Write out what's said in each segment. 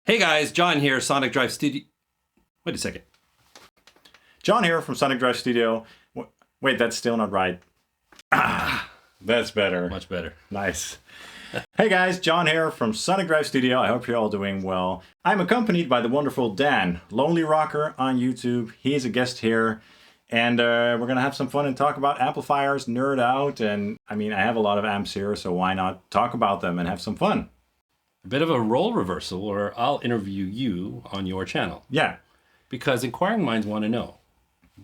Hey guys, John here, Sonic Drive Studio. Wait a second. John here from Sonic Drive Studio. Wait, that's still not right. That's better. Much better. Nice. Hey guys, John here from Sonic Drive Studio. I hope you're all doing well. I'm accompanied by the wonderful Dan, Lonely Rocker on YouTube. He's a guest here. And we're going to have some fun and talk about amplifiers, nerd out. And I mean, I have a lot of amps here, so why not talk about them and have some fun? A bit of a role reversal, or I'll interview you on your channel. Yeah. Because inquiring minds want to know.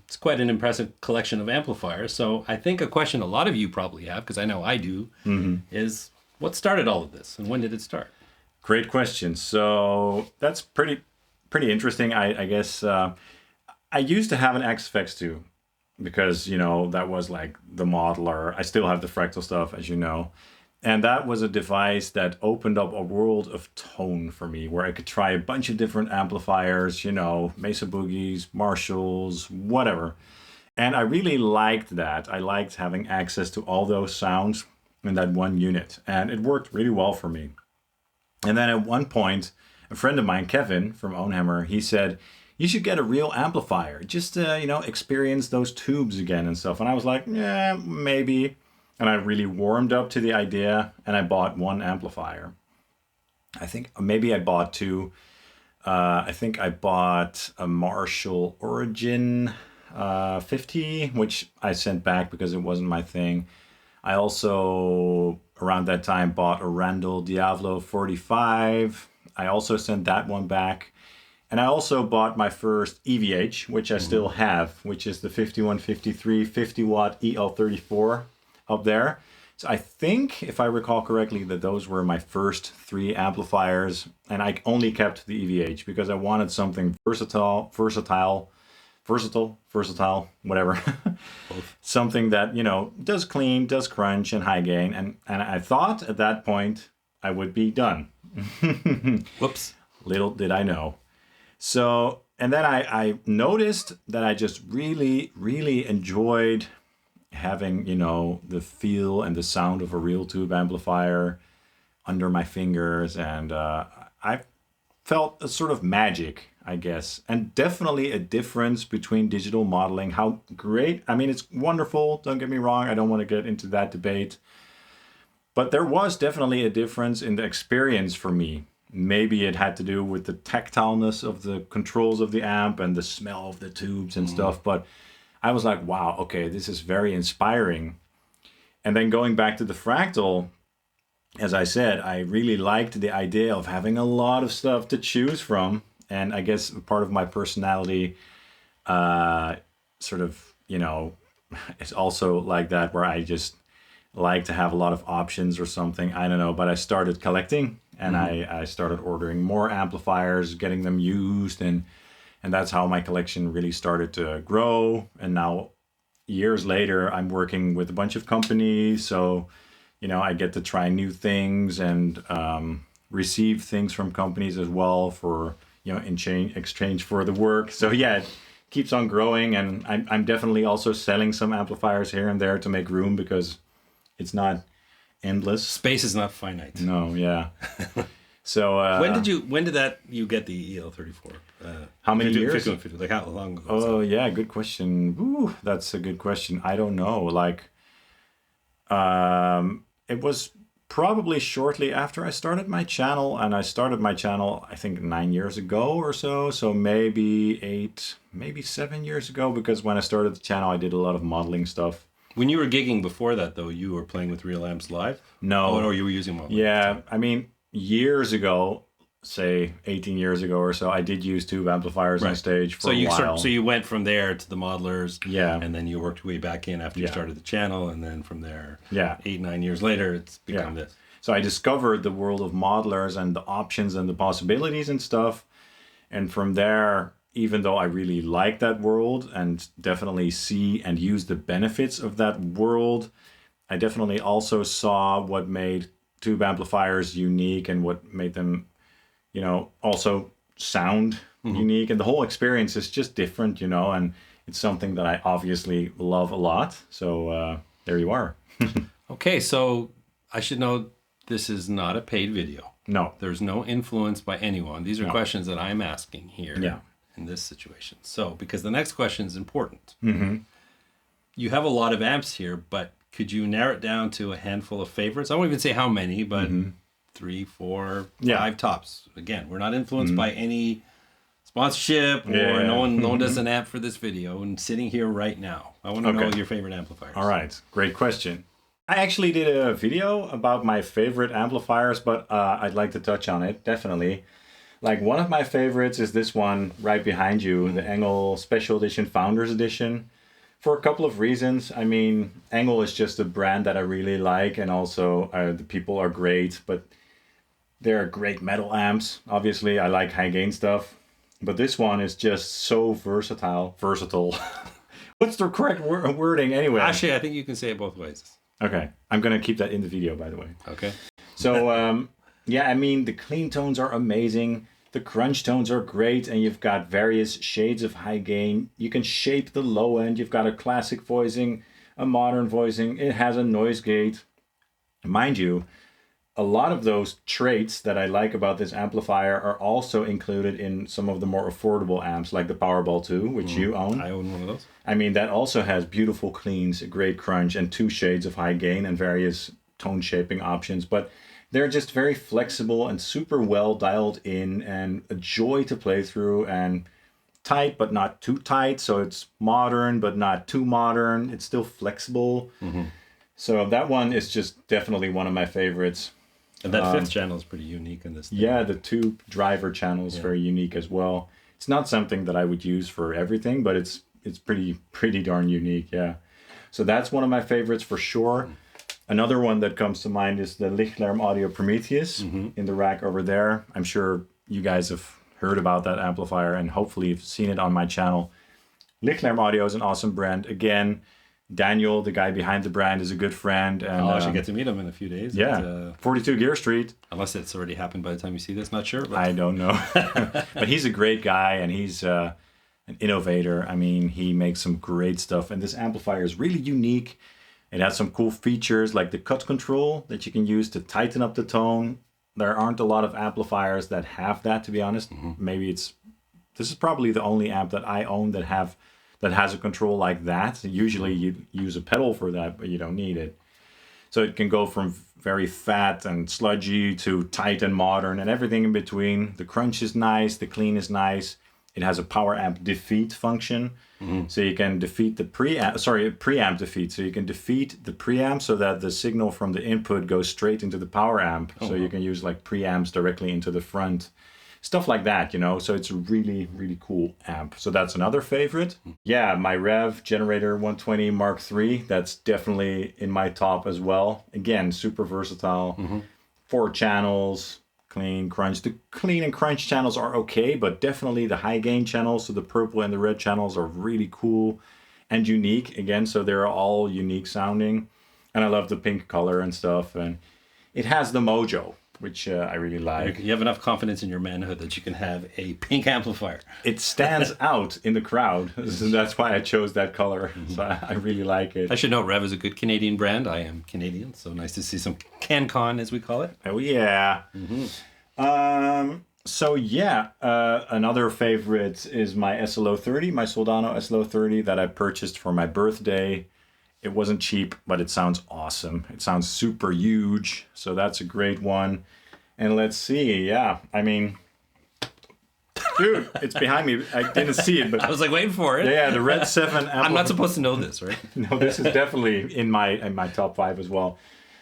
It's quite an impressive collection of amplifiers. So I think a question a lot of you probably have, because I know I do, is what started all of this and when did it start? Great question. So that's pretty interesting. I guess I used to have an XFX2 because, you know, that was like the modeler. I still have the Fractal stuff, as you know. And that was a device that opened up a world of tone for me, where I could try a bunch of different amplifiers, you know, Mesa Boogies, Marshalls, whatever. And I really liked that. I liked having access to all those sounds in that one unit. And it worked really well for me. And then at one point, a friend of mine, Kevin from Ownhammer, he said, you should get a real amplifier, just to, you know, experience those tubes again and stuff. And I was like, yeah, maybe. And I really warmed up to the idea, and I bought one amplifier. I think maybe I bought two. I think I bought a Marshall Origin 50, which I sent back because it wasn't my thing. I also, around that time, bought a Randall Diavolo 45. I also sent that one back. And I also bought my first EVH, which I still have, which is the 5153 50-watt EL34. Up there. So I think, if I recall correctly, that those were my first three amplifiers, and I only kept the EVH because I wanted something versatile, whatever. Something that, you know, does clean, does crunch, and high gain. And I thought at that point I would be done. Whoops. Little did I know. So, and then I noticed that I just really, really enjoyed having, you know, the feel and the sound of a real tube amplifier under my fingers. And I felt a sort of magic, I guess. And definitely a difference between digital modeling. How great. I mean, it's wonderful. Don't get me wrong. I don't want to get into that debate. But there was definitely a difference in the experience for me. Maybe it had to do with the tactileness of the controls of the amp and the smell of the tubes and stuff. But I was like, wow, okay, this is very inspiring. And then going back to the Fractal, as I said, I really liked the idea of having a lot of stuff to choose from. And I guess part of my personality sort of, you know, is also like that, where I just like to have a lot of options or something. I don't know, but I started collecting and I started ordering more amplifiers, getting them used, and that's how my collection really started to grow. And now, years later, I'm working with a bunch of companies. So, you know, I get to try new things and receive things from companies as well for, you know, in exchange for the work. So yeah, it keeps on growing. And I'm definitely also selling some amplifiers here and there to make room, because it's not endless. Space is not finite. No, yeah. So when did you get the EL34? How many years? 5150, like how long ago? Oh, yeah, good question. Ooh, that's a good question. I don't know. Like, it was probably shortly after I started my channel, and I started my channel, I think 9 years ago or so. So maybe 7 years ago, because when I started the channel, I did a lot of modeling stuff. When you were gigging before that, though, you were playing with real amps live? No. Or you were using modeling? Yeah, I mean, years ago, say 18 years ago or so, I did use tube amplifiers on stage for a while. So you went from there to the modelers, yeah, and then you worked your way back in after you started the channel, and then from there, 8-9 years later, it's become this. So I discovered the world of modelers and the options and the possibilities and stuff. And from there, even though I really like that world and definitely see and use the benefits of that world, I definitely also saw what made tube amplifiers unique and what made them, you know, also sound unique. And the whole experience is just different, you know, and it's something that I obviously love a lot. So there you are. Okay, so I should know this is not a paid video. No. There's no influence by anyone. These are questions that I'm asking here Yeah. in this situation. So, because the next question is important. Mm-hmm. You have a lot of amps here, but could you narrow it down to a handful of favorites? I won't even say how many, but 3, 4, 5 tops. Again, we're not influenced by any sponsorship or no one does an amp for this video. And sitting here right now, I want to know your favorite amplifiers. All right, great question. I actually did a video about my favorite amplifiers, but I'd like to touch on it, definitely. Like one of my favorites is this one right behind you, the Engel Special Edition Founders Edition. For a couple of reasons. I mean, Engel is just a brand that I really like, and also the people are great, but they're great metal amps. Obviously, I like high gain stuff, but this one is just so versatile. What's the correct wording anyway? Actually, I think you can say it both ways. Okay, I'm gonna keep that in the video, by the way. Okay. So, yeah, I mean, the clean tones are amazing. The crunch tones are great, and you've got various shades of high gain. You can shape the low end. You've got a classic voicing, a modern voicing. It has a noise gate. Mind you, a lot of those traits that I like about this amplifier are also included in some of the more affordable amps, like the Powerball 2, which you own. I own one of those. I mean, that also has beautiful cleans, a great crunch, and 2 shades of high gain and various tone shaping options. But they're just very flexible and super well dialed in and a joy to play through, and tight but not too tight. So it's modern but not too modern. It's still flexible. So that one is just definitely one of my favorites. And that fifth channel is pretty unique in this thing. Yeah, the 2 driver channel is very unique as well. It's not something that I would use for everything, but it's pretty darn unique, yeah. So that's one of my favorites for sure. Another one that comes to mind is the Lichtlerm Audio Prometheus in the rack over there. I'm sure you guys have heard about that amplifier and hopefully you've seen it on my channel. Lichtlerm Audio is an awesome brand. Again, Daniel, the guy behind the brand, is a good friend. And I'll actually get to meet him in a few days. Yeah, 42 Gear Street. Unless it's already happened by the time you see this, not sure. But I don't know. But he's a great guy, and he's an innovator. I mean, he makes some great stuff. And this amplifier is really unique. It has some cool features like the cut control that you can use to tighten up the tone. There aren't a lot of amplifiers that have that, to be honest. Maybe this is probably the only amp that I own that has a control like that. Usually you use a pedal for that, but you don't need it. So it can go from very fat and sludgy to tight and modern and everything in between. The crunch is nice, the clean is nice. It has a power amp defeat function. So you can defeat the preamp defeat. So you can defeat the preamp so that the signal from the input goes straight into the power amp. So you can use like preamps directly into the front. Stuff like that, you know. So it's a really, really cool amp. So that's another favorite. Yeah, my Rev Generator 120 Mark III. That's definitely in my top as well. Again, super versatile. 4 channels. Clean, crunch. The clean and crunch channels are okay, but definitely the high gain channels, so the purple and the red channels are really cool and unique. Again, so they're all unique sounding. And I love the pink color and stuff. And it has the mojo, which I really like. You have enough confidence in your manhood that you can have a pink amplifier. It stands out in the crowd. So that's why I chose that color. So I really like it. I should note Rev is a good Canadian brand. I am Canadian, so nice to see some CanCon, as we call it. Oh, yeah. So, yeah, another favorite is my SLO30, my Soldano SLO30 that I purchased for my birthday. It wasn't cheap, but it sounds awesome. It sounds super huge, so that's a great one. And let's see, yeah, I mean, dude, it's behind me. I didn't see it, but I was like waiting for it. Yeah, the Red 7 I'm not supposed to know this, right? No, this is definitely in my top 5 as well.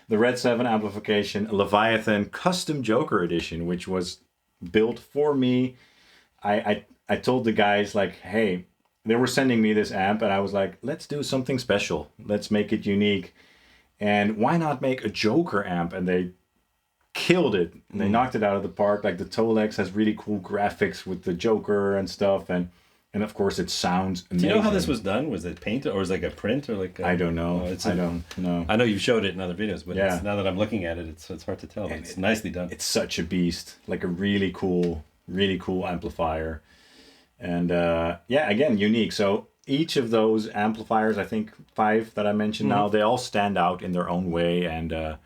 The Red 7 amplification Leviathan Custom Joker Edition, which was built for me. I told the guys, like, hey, they were sending me this amp, and I was like, let's do something special. Let's make it unique. And why not make a Joker amp? And they killed it. They knocked it out of the park. Like, the Tolex has really cool graphics with the Joker and stuff. And of course, it sounds amazing. Do you know how this was done? Was it paint or was it like a print or like? I don't know. I don't know. I know you've showed it in other videos, but now that I'm looking at it, it's hard to tell. But it's nicely done. It's such a beast. Like a really cool amplifier. And yeah, again, unique. So each of those amplifiers, I think 5 that I mentioned now, they all stand out in their own way. And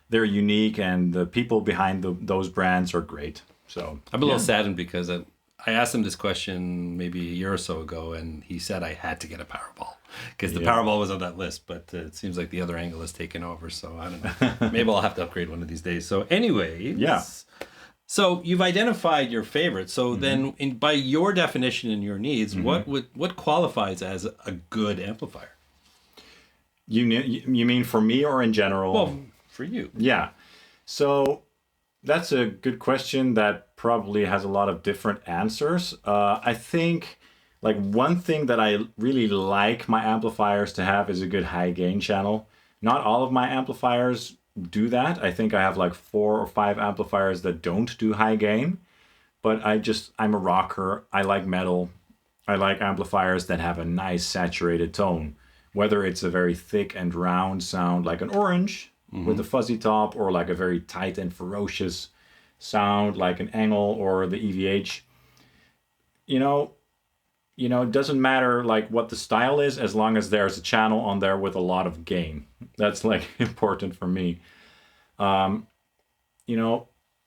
they're unique, and the people behind those brands are great. So I'm a little saddened because I asked him this question maybe a year or so ago, and he said I had to get a Powerball because the Powerball was on that list. But it seems like the other angle has taken over. So I don't know. Maybe I'll have to upgrade one of these days. So anyway, So you've identified your favorite. So then, by your definition and your needs, what qualifies as a good amplifier? You mean for me or in general? Well, for you. Yeah. So that's a good question that probably has a lot of different answers. I think like one thing that I really like my amplifiers to have is a good high gain channel. Not all of my amplifiers do that. I think I have like 4 or 5 amplifiers that don't do high gain, but I'm a rocker. I like metal. I like amplifiers that have a nice saturated tone, whether it's a very thick and round sound like an Orange with a fuzzy top, or like a very tight and ferocious sound like an Engel or the EVH. It doesn't matter like what the style is, as long as there's a channel on there with a lot of gain. That's like important for me.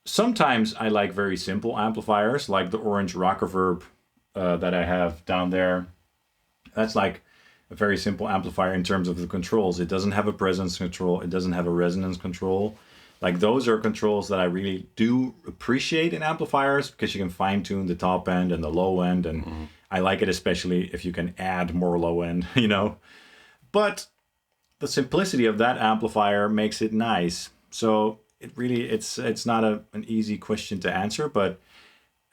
Sometimes I like very simple amplifiers, like the Orange Rockerverb that I have down there. That's like a very simple amplifier in terms of the controls. It doesn't have a presence control. It doesn't have a resonance control. Like those are controls that I really do appreciate in amplifiers, because you can fine tune the top end and the low end. And I like it especially if you can add more low end, But the simplicity of that amplifier makes it nice. So it's not an easy question to answer, but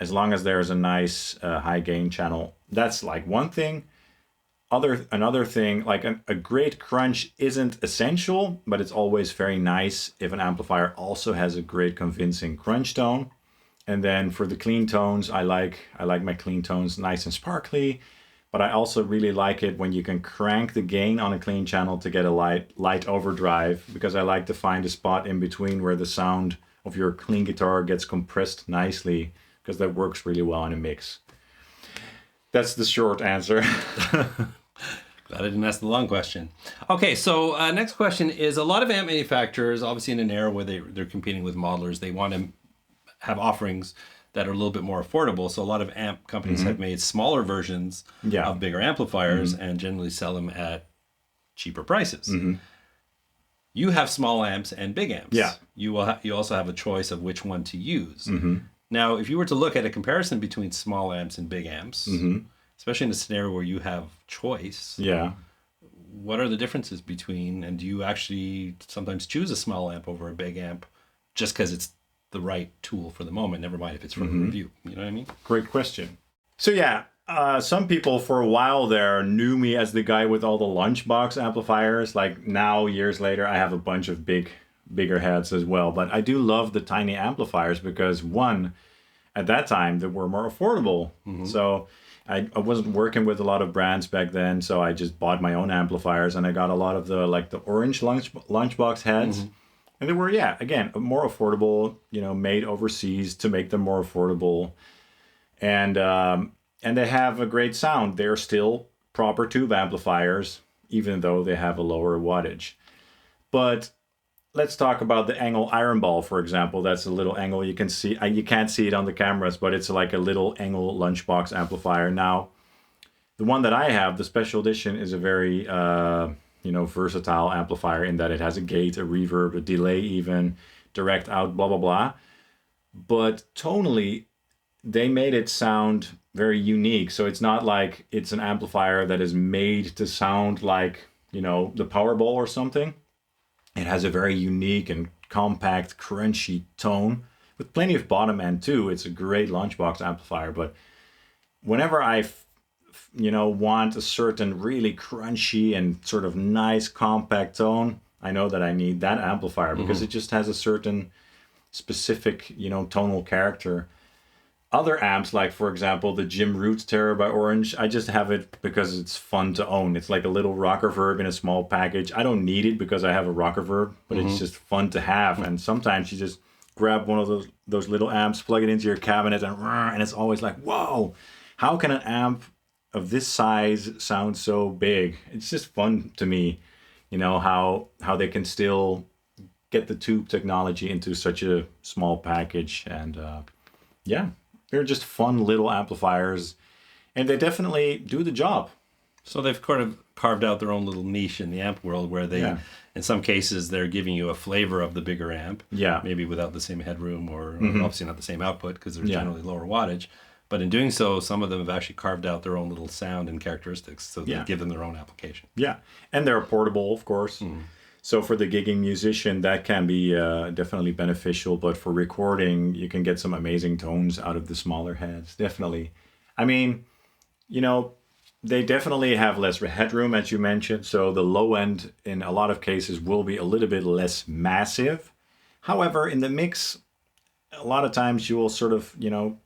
as long as there's a nice high gain channel, that's like one thing. Another thing, like a great crunch isn't essential, but it's always very nice if an amplifier also has a great convincing crunch tone. And then for the clean tones, I like my clean tones nice and sparkly, but I also really like it when you can crank the gain on a clean channel to get a light overdrive, because I like to find a spot in between where the sound of your clean guitar gets compressed nicely, because that works really well in a mix. That's the short answer. Glad I didn't ask the long question. Okay, so next question is, a lot of amp manufacturers, obviously in an era where they're competing with modelers, they want to have offerings that are a little bit more affordable. So a lot of amp companies have made smaller versions of bigger amplifiers and generally sell them at cheaper prices. You have small amps and big amps. Yeah. You also have a choice of which one to use. Now, if you were to look at a comparison between small amps and big amps, especially in a scenario where you have choice, what are the differences between, and do you actually sometimes choose a small amp over a big amp just because it's the right tool for the moment, never mind if it's for the review? You know what I mean? Great question. So some people for a while there knew me as the guy with all the lunchbox amplifiers. Like now, years later, I have a bunch of bigger heads as well. But I do love the tiny amplifiers because, one, at that time, they were more affordable. So I wasn't working with a lot of brands back then, so I just bought my own amplifiers, and I got a lot of the Orange lunchbox heads. And they were, again, more affordable, made overseas to make them more affordable. And they have a great sound. They're still proper tube amplifiers, even though they have a lower wattage. But let's talk about the Engel Iron Ball, for example. That's a little Engel. You can see, you can't see it on the cameras, but it's like a little Engel lunchbox amplifier. Now, the one that I have, the special edition, is a very versatile amplifier in that it has a gate, a reverb, a delay, even direct out, blah blah blah. But tonally, they made it sound very unique. So it's not like it's an amplifier that is made to sound like the Powerball or something. It has a very unique and compact, crunchy tone with plenty of bottom end too. It's a great lunchbox amplifier. But whenever I want a certain really crunchy and sort of nice compact tone, I know that I need that amplifier because it just has a certain specific, tonal character. Other amps, like for example, the Jim Root Terror by Orange, I just have it because it's fun to own. It's like a little Rockerverb in a small package. I don't need it because I have a Rockerverb, but it's just fun to have. And sometimes you just grab one of those little amps, plug it into your cabinet, and it's always like, whoa, how can an amp of this size sound so big? It's just fun to me, how they can still get the tube technology into such a small package. And yeah, they're just fun little amplifiers, and they definitely do the job. So they've kind of carved out their own little niche in the amp world where they, in some cases, they're giving you a flavor of the bigger amp. Yeah. Maybe without the same headroom or obviously not the same output because they're generally lower wattage. But in doing so, some of them have actually carved out their own little sound and characteristics, so they give them their own application. Yeah, and they're portable, of course. So for the gigging musician, that can be definitely beneficial. But for recording, you can get some amazing tones out of the smaller heads, definitely. I mean, you know, they definitely have less headroom, as you mentioned. So the low end, in a lot of cases, will be a little bit less massive. However, in the mix, a lot of times you will sort of, you know,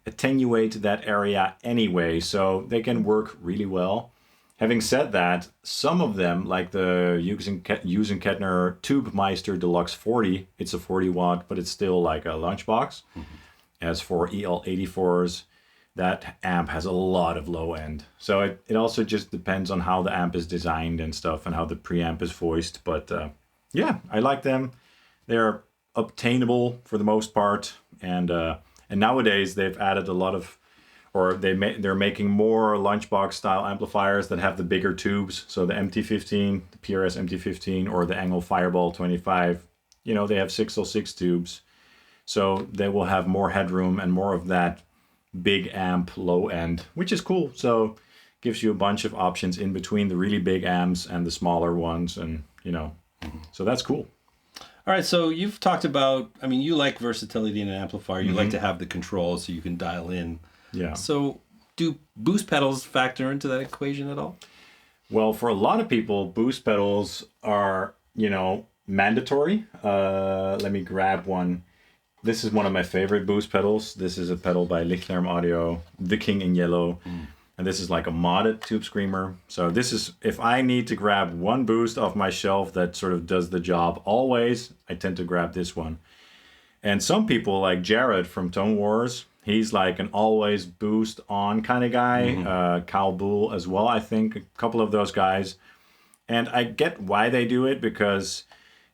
attenuate that area anyway, so they can work really well. Having said that, some of them, like the Hughes & Kettner Tubemeister Deluxe 40, it's a 40 watt, but it's still like a lunchbox. As for EL84s, that amp has a lot of low end. So it also just depends on how the amp is designed and stuff and how the preamp is voiced. But yeah, I like them. They're obtainable for the most part, and nowadays they've added a lot of, or they're making more lunchbox style amplifiers that have the bigger tubes. So the MT15, the PRS MT15, or the Engel Fireball 25, you know, they have 606 tubes. So they will have more headroom and more of that big amp low end, which is cool. So gives you a bunch of options in between the really big amps and the smaller ones, and you know, so that's cool. All right, so you've talked about, I mean, you like versatility in an amplifier. You like to have the control so you can dial in. Yeah. So do boost pedals factor into that equation at all? Well, for a lot of people, boost pedals are, you know, mandatory. Let me grab one. This is one of my favorite boost pedals. This is a pedal by Lichtlerm Audio, The King in Yellow. And this is like a modded tube screamer. So this is, if I need to grab one boost off my shelf that sort of does the job always, I tend to grab this one. And some people like Jared from Tone Wars, he's like an always boost on kind of guy. Kyle Bull as well, I think, a couple of those guys. And I get why they do it, because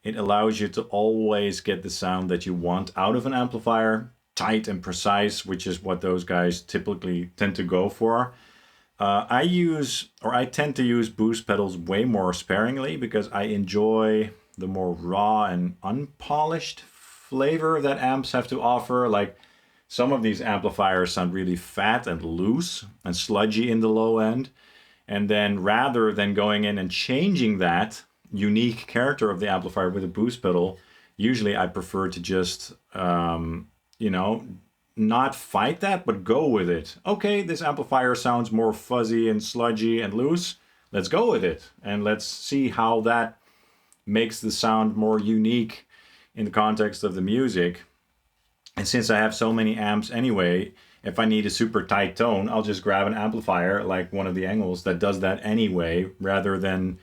it allows you to always get the sound that you want out of an amplifier, tight and precise, which is what those guys typically tend to go for. I tend to use boost pedals way more sparingly because I enjoy the more raw and unpolished flavor that amps have to offer. Like some of these amplifiers sound really fat and loose and sludgy in the low end. And then rather than going in and changing that unique character of the amplifier with a boost pedal, usually I prefer to just, you know, not fight that, but go with it. Okay, this amplifier sounds more fuzzy and sludgy and loose. Let's go with it. And let's see how that makes the sound more unique in the context of the music. And since I have so many amps anyway, if I need a super tight tone, I'll just grab an amplifier like one of the Engels that does that anyway, rather than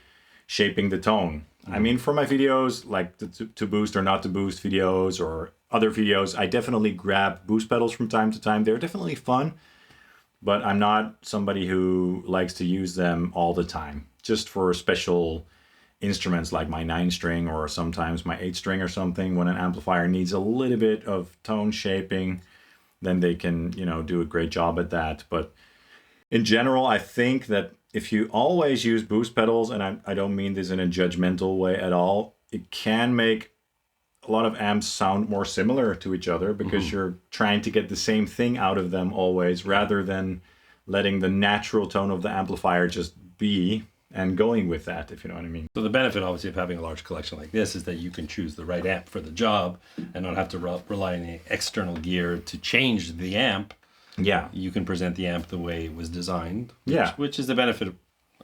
shaping the tone. I mean, for my videos, like to boost or not to boost videos or other videos, I definitely grab boost pedals from time to time. They're definitely fun, but I'm not somebody who likes to use them all the time. Just for special instruments like my 9-string or sometimes my 8-string or something, when an amplifier needs a little bit of tone shaping, then they can, you know, do a great job at that. But in general, I think that if you always use boost pedals, and I don't mean this in a judgmental way at all, it can make a lot of amps sound more similar to each other because you're trying to get the same thing out of them always, rather than letting the natural tone of the amplifier just be and going with that, if you know what I mean. So the benefit, obviously, of having a large collection like this is that you can choose the right amp for the job and not have to rely on the external gear to change the amp. Yeah. You can present the amp the way it was designed. Which is the benefit of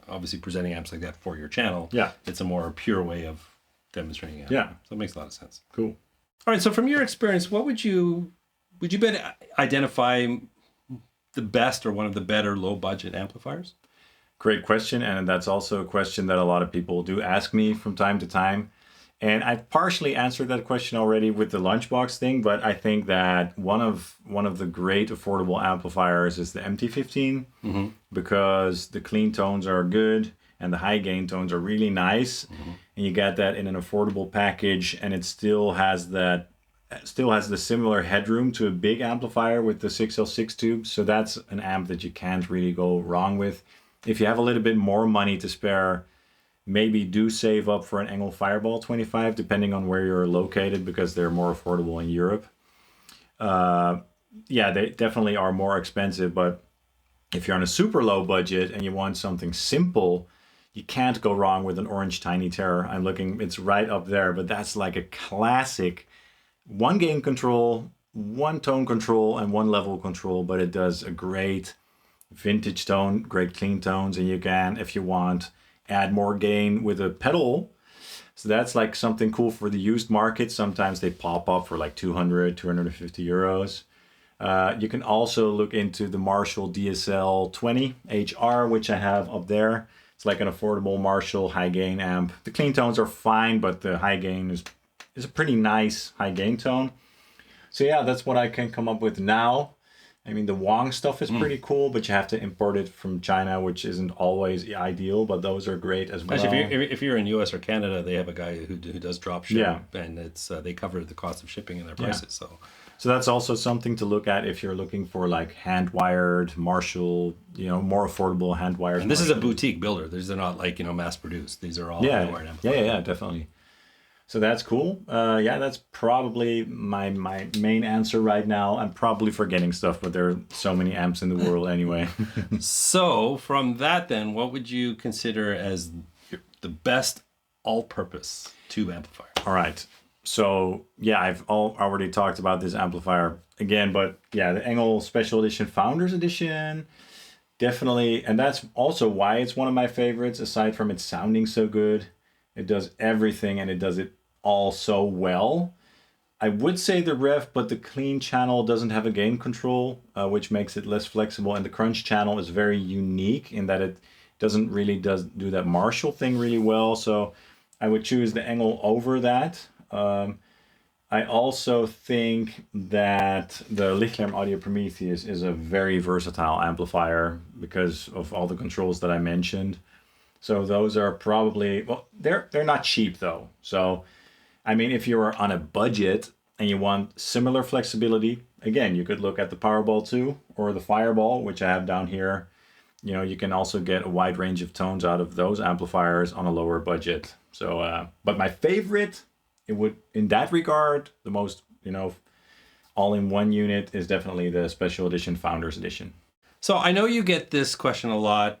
obviously presenting amps like that for your channel. Yeah. It's a more pure way of demonstrating amp. Yeah. So it makes a lot of sense. Cool. All right. So from your experience, what would you identify the best or one of the better low budget amplifiers? Great question. And that's also a question that a lot of people do ask me from time to time. And I've partially answered that question already with the lunchbox thing, but I think that one of the great affordable amplifiers is the MT15 because the clean tones are good and the high gain tones are really nice. And you get that in an affordable package, and it still has the similar headroom to a big amplifier with the 6L6 tube. So that's an amp that you can't really go wrong with. If you have a little bit more money to spare, maybe do save up for an Engel Fireball 25, depending on where you're located, because they're more affordable in Europe. Yeah, they definitely are more expensive, but if you're on a super low budget and you want something simple, you can't go wrong with an Orange Tiny Terror. I'm looking, it's right up there, but that's like a classic. One gain control, one tone control, and one level control, but it does a great vintage tone, great clean tones, and you can, if you want, add more gain with a pedal. So that's like something cool for the used market. Sometimes they pop up for like 200, 250 euros. You can also look into the Marshall DSL 20 HR, which I have up there. It's like an affordable Marshall high gain amp. The clean tones are fine, but the high gain is a pretty nice high gain tone. So yeah, that's what I can come up with now. I mean, the Wang stuff is pretty cool, but you have to import it from China, which isn't always ideal, but those are great as well. Actually, if you're in US or Canada, they have a guy who does drop ship, and it's they cover the cost of shipping in their prices. So that's also something to look at if you're looking for like hand-wired Marshall, more affordable hand-wired. And this is a boutique builder. These are not like, mass-produced. These are all hand-wired amplifiers. Yeah, definitely. So that's cool. That's probably my main answer right now. I'm probably forgetting stuff, but there are so many amps in the world anyway. So from that then, what would you consider as the best all-purpose tube amplifier? All right. So yeah, I've already talked about this amplifier again, but yeah, the Engel Special Edition Founders Edition, definitely. And that's also why it's one of my favorites, aside from it sounding so good. It does everything and it does it all so well. I would say the Rev, but the clean channel doesn't have a gain control, which makes it less flexible. And the crunch channel is very unique in that it doesn't really do that Marshall thing really well. So I would choose the Engel over that. I also think that the Lichtlerm Audio Prometheus is a very versatile amplifier because of all the controls that I mentioned. So those are probably, well, they're not cheap though. So, I mean, if you're on a budget and you want similar flexibility, again, you could look at the Powerball 2 or the Fireball, which I have down here. You can also get a wide range of tones out of those amplifiers on a lower budget. So, but my favorite, it would, in that regard, the most, all-in-one unit is definitely the Special Edition Founders Edition. So I know you get this question a lot.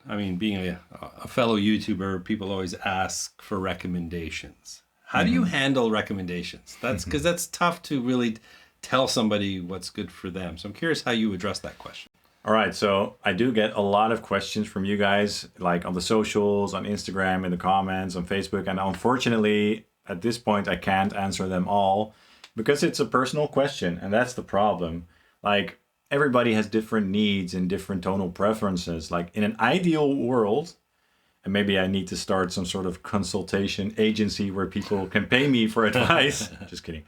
I mean, being a fellow YouTuber, people always ask for recommendations. How do you handle recommendations? That's because that's tough to really tell somebody what's good for them. So I'm curious how you address that question. All right, so I do get a lot of questions from you guys, like on the socials, on Instagram, in the comments, on Facebook, and unfortunately, at this point, I can't answer them all because it's a personal question, and that's the problem. Like, everybody has different needs and different tonal preferences. Like, in an ideal world, and maybe I need to start some sort of consultation agency where people can pay me for advice. Just kidding.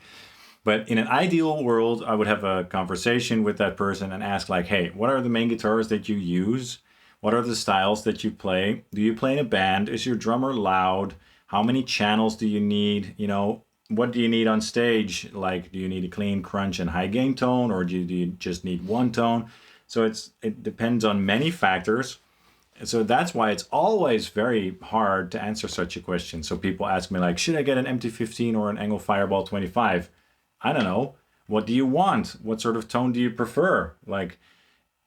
But in an ideal world, I would have a conversation with that person and ask like, hey, what are the main guitars that you use? What are the styles that you play? Do you play in a band? Is your drummer loud? How many channels do you need? What do you need on stage? Like, do you need a clean crunch and high gain tone, or do you just need one tone? So it depends on many factors. So that's why it's always very hard to answer such a question. So people ask me like, should I get an MT15 or an Engel Fireball 25? I don't know. What do you want? What sort of tone do you prefer? Like,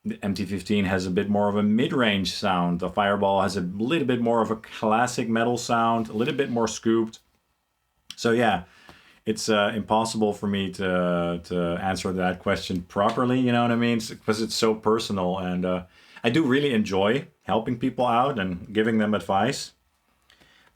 the MT15 has a bit more of a mid-range sound. The Fireball has a little bit more of a classic metal sound, a little bit more scooped. So yeah, it's impossible for me to answer that question properly, you know what I mean? Because it's so personal, and I do really enjoy helping people out and giving them advice.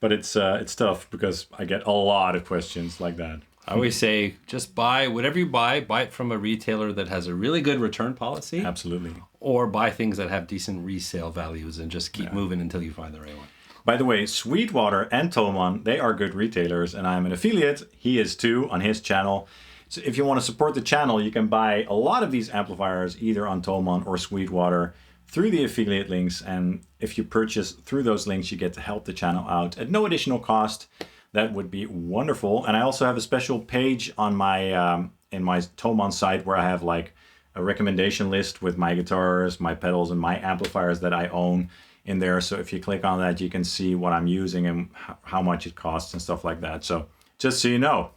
But it's tough because I get a lot of questions like that. I always say, just buy whatever you buy it from a retailer that has a really good return policy. Absolutely. Or buy things that have decent resale values and just keep moving until you find the right one. By the way, Sweetwater and Thomann, they are good retailers, and I'm an affiliate. He is too on his channel. So if you want to support the channel, you can buy a lot of these amplifiers either on Thomann or Sweetwater through the affiliate links. And if you purchase through those links, you get to help the channel out at no additional cost. That would be wonderful. And I also have a special page on my in my Thomann site where I have like a recommendation list with my guitars, my pedals, and my amplifiers that I own in there. So if you click on that, you can see what I'm using and how much it costs and stuff like that. So just so you know.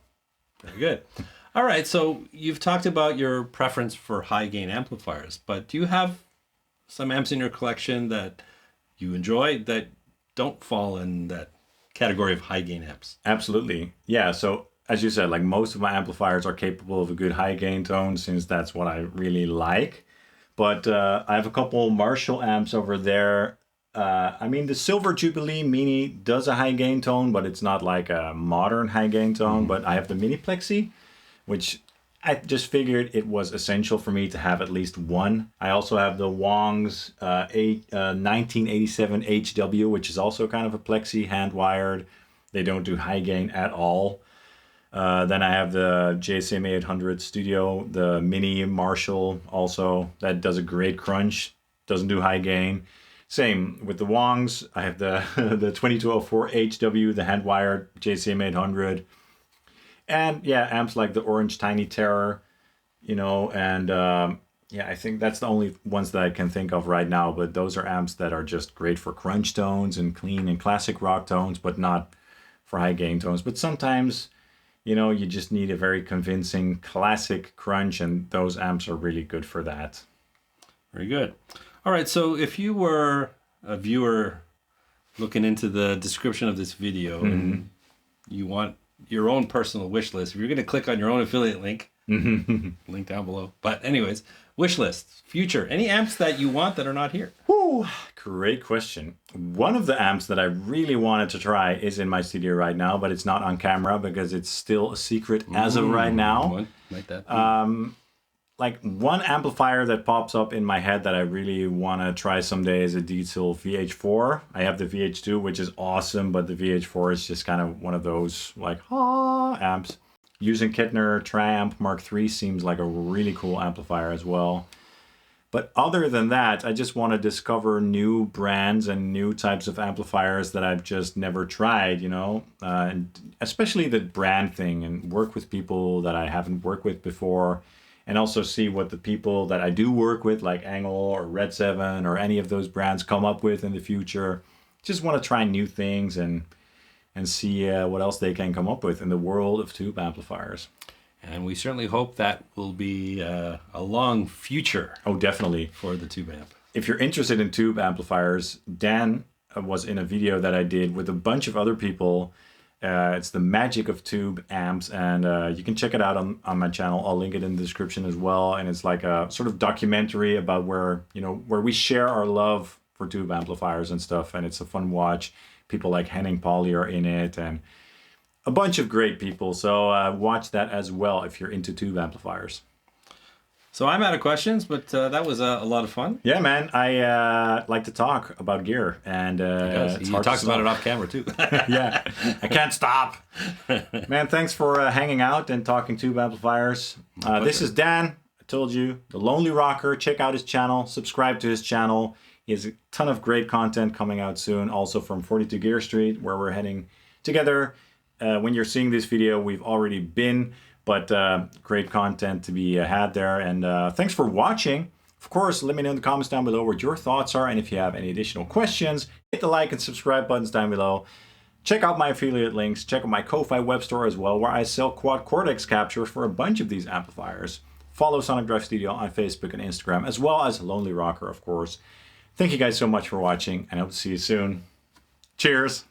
Very good. All right, so you've talked about your preference for high gain amplifiers, but do you have some amps in your collection that you enjoy that don't fall in that category of high gain amps? Absolutely. Yeah, so as you said, like most of my amplifiers are capable of a good high gain tone since that's what I really like. But I have a couple Marshall amps over there. I mean, the Silver Jubilee Mini does a high gain tone, but it's not like a modern high gain tone. But I have the Mini Plexi, which I just figured it was essential for me to have at least one. I also have the Wong's 1987 HW, which is also kind of a Plexi, hand-wired. They don't do high gain at all. Then I have the JCM 800 Studio, the Mini Marshall also. That does a great crunch, doesn't do high gain. Same with the Wongs. I have the the 2204 HW, the hand-wired JCM 800. And yeah, amps like the Orange Tiny Terror, you know, and yeah, I think that's the only ones that I can think of right now. But those are amps that are just great for crunch tones and clean and classic rock tones, but not for high gain tones. But sometimes, you know, you just need a very convincing classic crunch, and those amps are really good for that. Very good. All right, so if you were a viewer looking into the description of this video and you want your own personal wish list, if you're going to click on your own affiliate link, link down below. But anyways, wish list, future, any amps that you want that are not here? Woo, great question. One of the amps that I really wanted to try is in my studio right now, but it's not on camera because it's still a secret as of right now. What might that be? Like one amplifier that pops up in my head that I really want to try someday is a Diezel VH4. I have the VH2, which is awesome, but the VH4 is just kind of one of those like amps. Using Kittner Triamp Mark III seems like a really cool amplifier as well. But other than that, I just want to discover new brands and new types of amplifiers that I've just never tried, you know, and especially the brand thing, and work with people that I haven't worked with before. And also see what the people that I do work with, like Engel or Red 7 or any of those brands, come up with in the future. Just want to try new things and see what else they can come up with in the world of tube amplifiers. And we certainly hope that will be a long future. Oh, definitely. For the tube amp. If you're interested in tube amplifiers, Dan was in a video that I did with a bunch of other people. It's the magic of tube amps, and you can check it out on my channel. I'll link it in the description as well. And it's like a sort of documentary about where we share our love for tube amplifiers and stuff. And it's a fun watch. People like Henning Pauli are in it, and a bunch of great people. So watch that as well if you're into tube amplifiers. So I'm out of questions, but that was a lot of fun. Yeah, man. I like to talk about gear, and he talks about it off camera too. Yeah, I can't stop. Man, thanks for hanging out and talking tube amplifiers. This is Dan. I told you, the Lonely Rocker. Check out his channel. Subscribe to his channel. He has a ton of great content coming out soon. Also from 42 Gear Street, where we're heading together. When you're seeing this video, we've already been. But great content to be had there. And thanks for watching. Of course, let me know in the comments down below what your thoughts are. And if you have any additional questions, hit the like and subscribe buttons down below. Check out my affiliate links. Check out my Ko-Fi web store as well, where I sell quad Cortex captures for a bunch of these amplifiers. Follow Sonic Drive Studio on Facebook and Instagram, as well as Lonely Rocker, of course. Thank you guys so much for watching, and I hope to see you soon. Cheers.